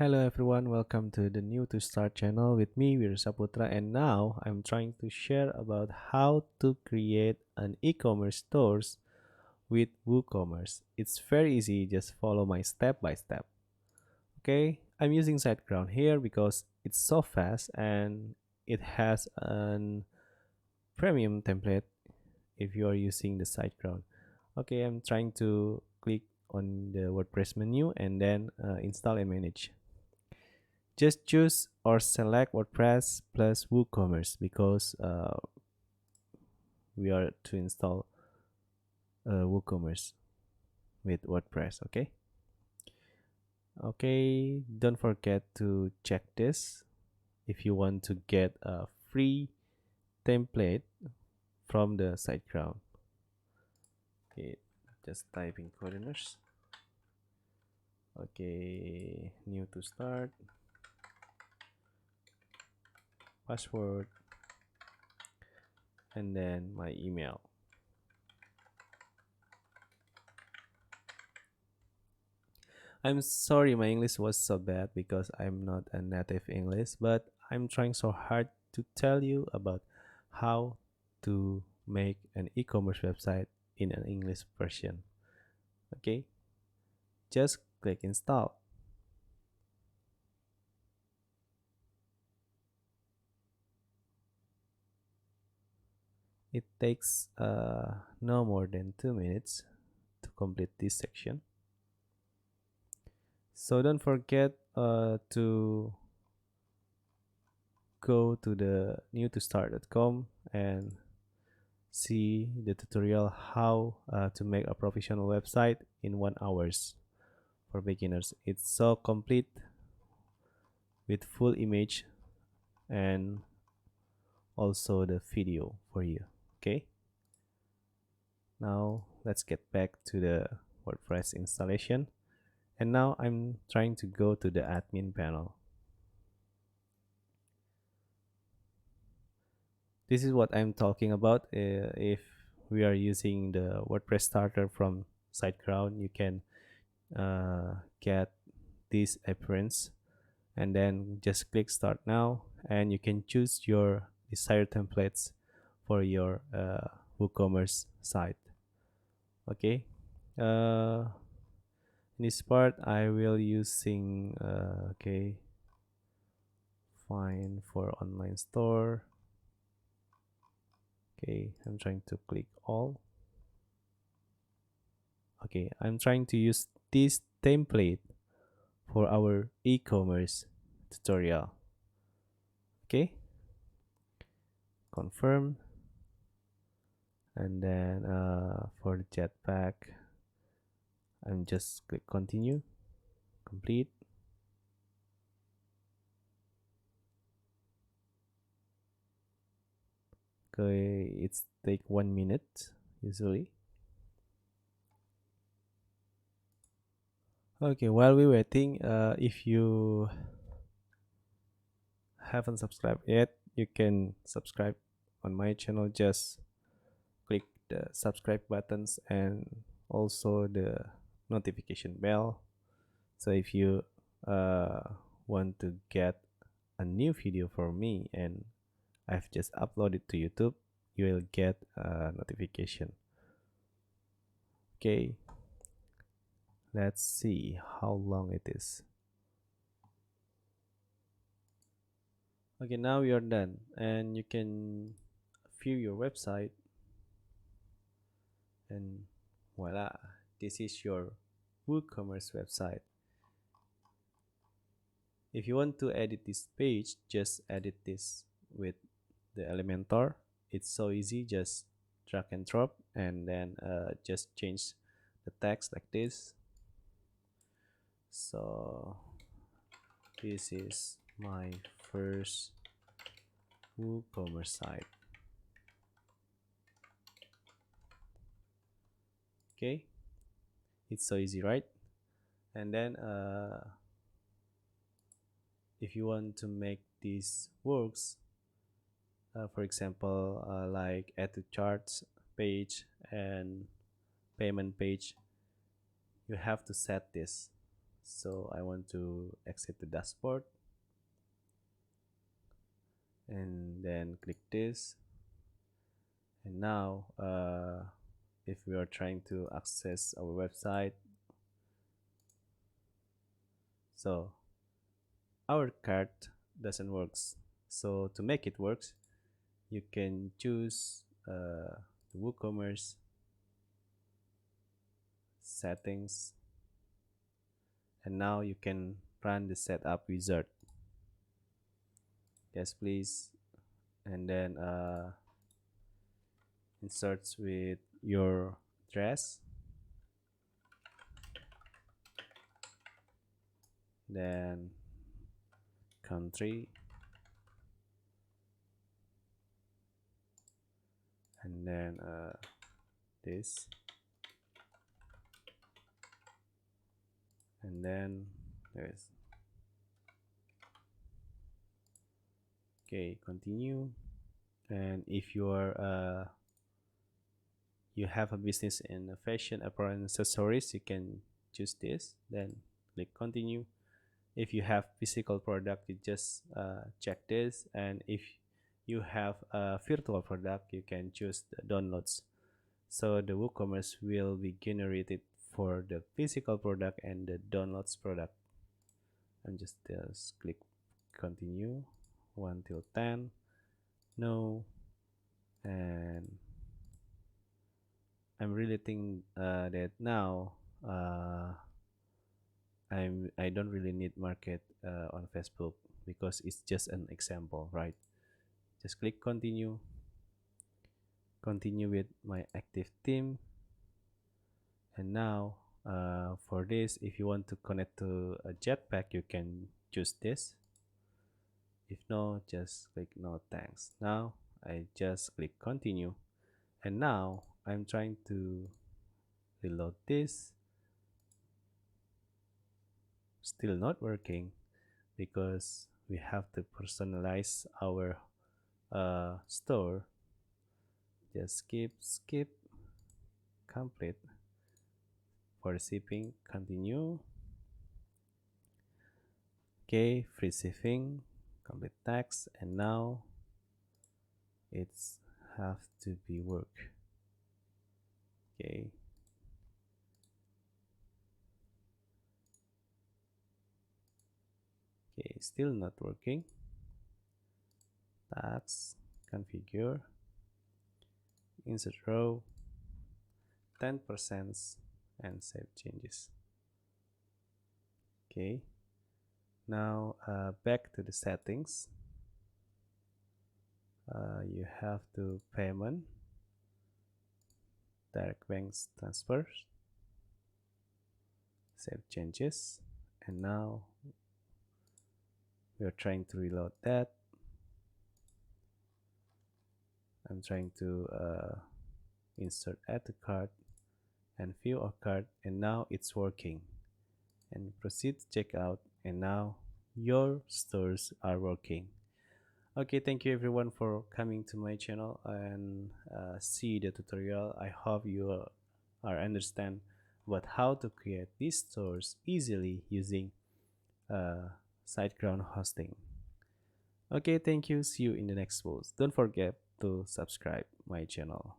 Hello everyone, welcome to the new to start channel with me Vir Saputra, and now I'm trying to share about how to create an e-commerce stores with WooCommerce. It's very easy, just follow my step by step. Okay, I'm using Siteground here because it's so fast and it has an premium template if you are using the Siteground. Okay, I'm trying to click on the WordPress menu and then install and manage. Just choose or select WordPress plus WooCommerce because we are to install WooCommerce with WordPress. Okay, don't forget to check this if you want to get a free template from the SiteGround. Okay, just type in coordinates. Okay, new to start, password, and then my email. I'm sorry my English was so bad because I'm not a native English, but I'm trying so hard to tell you about how to make an e-commerce website in an English version. Okay, just click install. It takes no more than 2 minutes to complete this section. So don't forget to go to the newtostart.com and see the tutorial how to make a professional website in 1 hours for beginners. It's so complete with full image and also the video for you. Okay, now let's get back to the WordPress installation, and now I'm trying to go to the admin panel. This is what I'm talking about. If we are using the WordPress starter from SiteGround, you can get this appearance, and then just click start now, and you can choose your desired templates for your WooCommerce site. Okay, uh, in this part I will using okay, find for online store. Okay, I'm trying to click all. Okay, I'm trying to use this template for our e-commerce tutorial. Okay, confirm, and then for the jetpack I'm just click continue, complete. Okay, it's take 1 minute usually. Okay, while we waiting, if you haven't subscribed yet, you can subscribe on my channel. Just click the subscribe buttons and also the notification bell. So if you uh, want to get a new video from me and I've just uploaded to YouTube, you will get a notification. Okay, let's see how long it is. Okay, now we are done and you can view your website, and voila, this is your WooCommerce website. If you want to edit this page, just edit this with the Elementor. It's so easy, just drag and drop, and then just change the text like this. So this is my first WooCommerce site. Okay, it's so easy, right? And then if you want to make this works, for example, like add to charts page and payment page, you have to set this. So I want to exit the dashboard and then click this. And now if we are trying to access our website, so our cart doesn't works. So to make it works, you can choose the WooCommerce settings, and now you can run the setup wizard. Yes, please. And then insert with your address, then country, and then this, and then there's okay, continue. And if you are you have a business in fashion apparel and accessories, you can choose this, then click continue. If you have physical product, you just check this, and if you have a virtual product, you can choose the downloads. So the WooCommerce will be generated for the physical product and the downloads product. And just click continue 1 till 10, no. And I'm really think that now I don't really need market on Facebook, because it's just an example, right? Just click continue, continue with my active team. And now for this, if you want to connect to a jetpack, you can choose this. If no, just click no thanks. Now I just click continue, and now I'm trying to reload this. Still not working, because we have to personalize our store. Just skip complete. For shipping, continue. Okay, free shipping, complete tax, and now it's have to be work. Okay, okay, still not working. Tax, configure, insert row, 10%, and save changes. Okay, now back to the settings. You have to payment, direct banks transfers, save changes, and now we are trying to reload that. I'm trying to insert add to cart and view a cart, and now it's working. And proceed to checkout, and now your stores are working. Okay, thank you everyone for coming to my channel and see the tutorial. I hope you are understand about how to create these stores easily using Siteground hosting. Okay, thank you. See you in the next post. Don't forget to subscribe my channel.